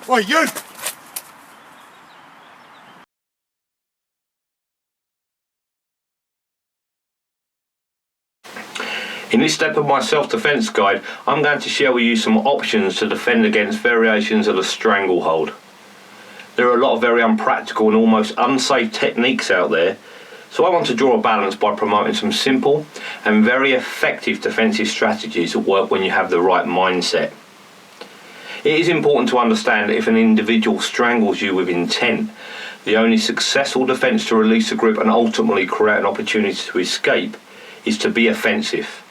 Oi, you! In this step of my self-defence guide, I'm going to share with you some options to defend against variations of the stranglehold. There are a lot of very unpractical and almost unsafe techniques out there, so I want to draw a balance by promoting some simple and very effective defensive strategies that work when you have the right mindset. It is important to understand that if an individual strangles you with intent, the only successful defence to release the grip and ultimately create an opportunity to escape is to be offensive.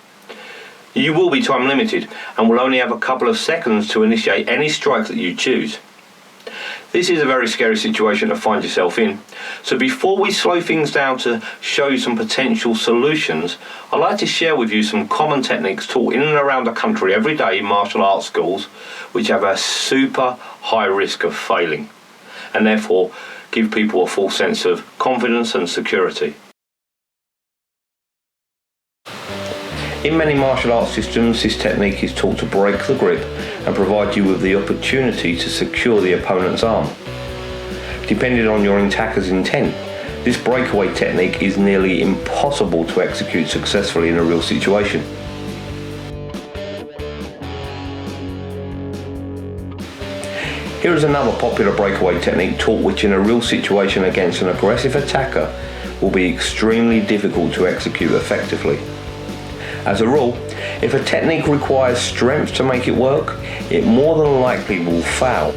You will be time limited and will only have a couple of seconds to initiate any strike that you choose. This is a very scary situation to find yourself in, so before we slow things down to show you some potential solutions, I'd like to share with you some common techniques taught in and around the country every day in martial arts schools, which have a super high risk of failing, and therefore give people a full sense of confidence and security. In many martial arts systems, this technique is taught to break the grip and provide you with the opportunity to secure the opponent's arm. Depending on your attacker's intent, this breakaway technique is nearly impossible to execute successfully in a real situation. Here is another popular breakaway technique taught which in a real situation against an aggressive attacker will be extremely difficult to execute effectively. As a rule, if a technique requires strength to make it work, it more than likely will fail.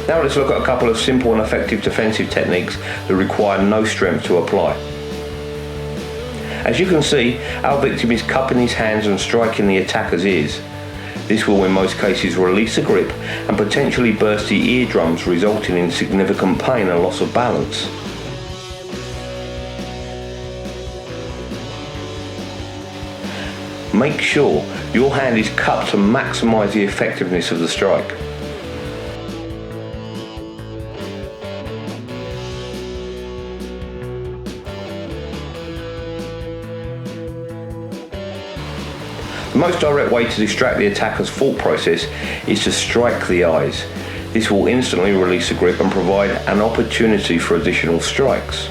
Now let's look at a couple of simple and effective defensive techniques that require no strength to apply. As you can see, our victim is cupping his hands and striking the attacker's ears. This will in most cases release the grip and potentially burst the eardrums, resulting in significant pain and loss of balance. Make sure your hand is cupped to maximise the effectiveness of the strike. The most direct way to distract the attacker's thought process is to strike the eyes. This will instantly release the grip and provide an opportunity for additional strikes.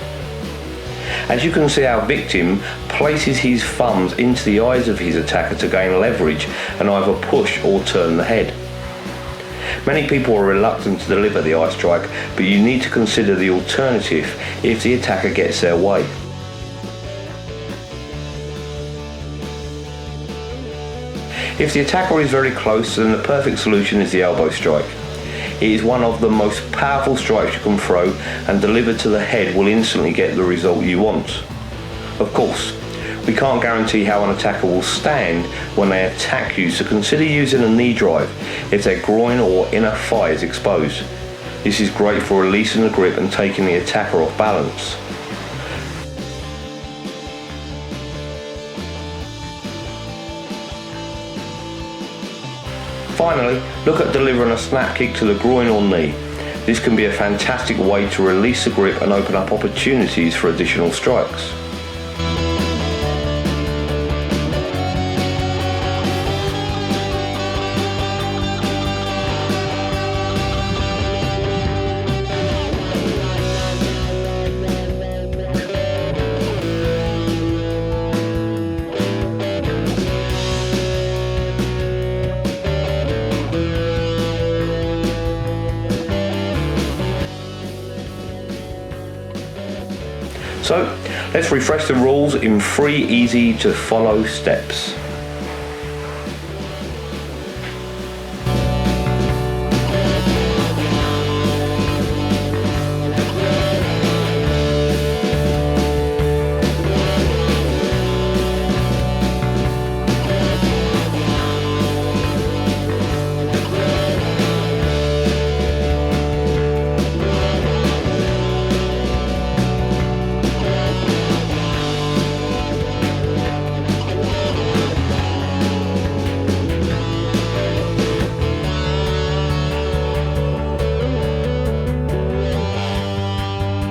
As you can see, our victim places his thumbs into the eyes of his attacker to gain leverage and either push or turn the head. Many people are reluctant to deliver the eye strike, but you need to consider the alternative if the attacker gets their way. If the attacker is very close, then the perfect solution is the elbow strike. It is one of the most powerful strikes you can throw, and delivered to the head will instantly get the result you want. Of course, we can't guarantee how an attacker will stand when they attack you, so consider using a knee drive if their groin or inner thigh is exposed. This is great for releasing the grip and taking the attacker off balance. Finally, look at delivering a snap kick to the groin or knee. This can be a fantastic way to release the grip and open up opportunities for additional strikes. So, let's refresh the rules in 3 easy to follow steps.